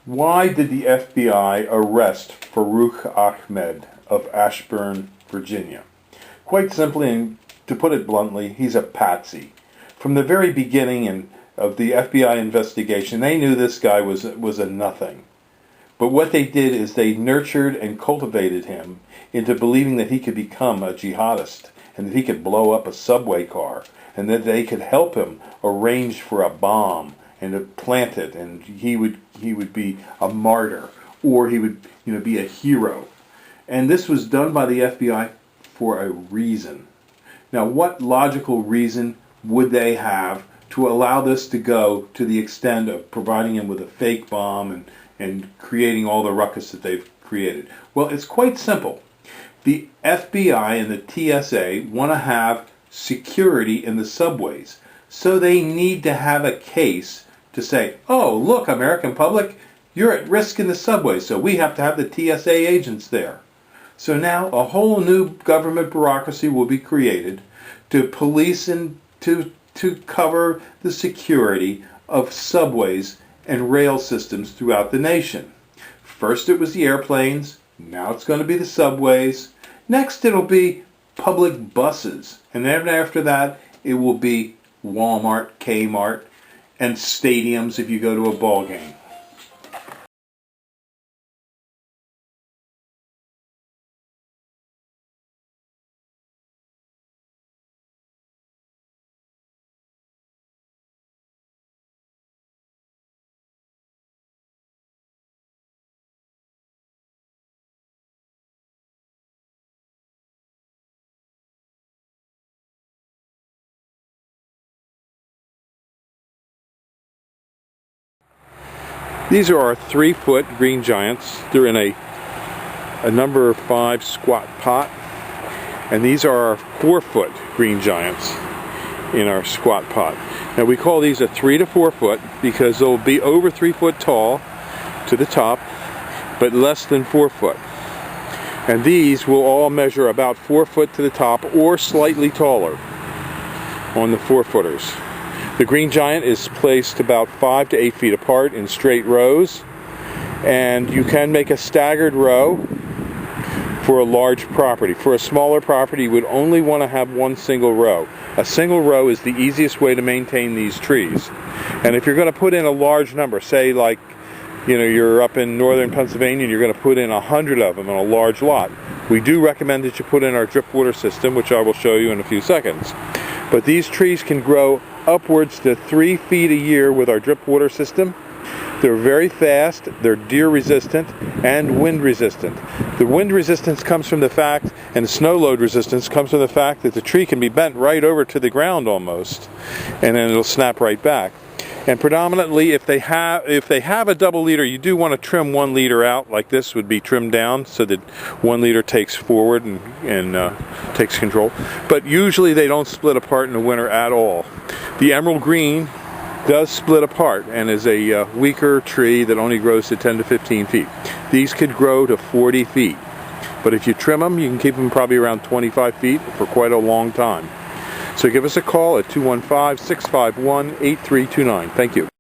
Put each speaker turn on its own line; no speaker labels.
Why did the FBI arrest Farouk Ahmed of Ashburn, Virginia? Quite simply, and to put it bluntly, he's a patsy. From the very beginning of the FBI investigation, they knew this guy was a nothing. But what they did is they nurtured and cultivated him into believing that he could become a jihadist and that he could blow up a subway car and that they could help him arrange for a bomb and to plant it, and he would be a martyr, or he would be a hero. And this was done by the FBI for a reason. Now, what logical reason would they have to allow this to go to the extent of providing him with a fake bomb and creating all the ruckus that they've created? Well, it's quite simple. The FBI and the TSA want to have security in the subways, so they need to have a case to say, oh, look, American public, you're at risk in the subway, so we have to have the TSA agents there. So now a whole new government bureaucracy will be created to police and to cover the security of subways and rail systems throughout the nation. First it was the airplanes, now it's going to be the subways. Next it'll be public buses, and then after that it will be Walmart, Kmart, and stadiums if you go to a ball game. These are our 3-foot green giants. They're in a number 5 squat pot. And these are our 4-foot green giants in our squat pot. Now we call these a 3 to 4 foot because they'll be over 3 foot tall to the top, but less than 4 foot. And these will all measure about 4 foot to the top or slightly taller on the 4-footers. The green giant is placed about 5 to 8 feet apart in straight rows, and you can make a staggered row for a large property. For a smaller property, you would only want to have one single row. A single row is the easiest way to maintain these trees. And if you're going to put in a large number, say like you're up in northern Pennsylvania and you're going to put in 100 of them on a large lot, we do recommend that you put in our drip water system, which I will show you in a few seconds. But these trees can grow upwards to 3 feet a year with our drip water system. They're very fast, they're deer resistant, and wind resistant. The wind resistance comes from the fact, and the snow load resistance comes from the fact that the tree can be bent right over to the ground almost, and then it'll snap right back. And predominantly, if they have a double leader, you do want to trim 1 leader out, like this would be trimmed down so that 1 leader takes forward and takes control. But usually they don't split apart in the winter at all. The emerald green does split apart and is a weaker tree that only grows to 10 to 15 feet. These could grow to 40 feet. But if you trim them, you can keep them probably around 25 feet for quite a long time. So give us a call at 215-651-8329. Thank you.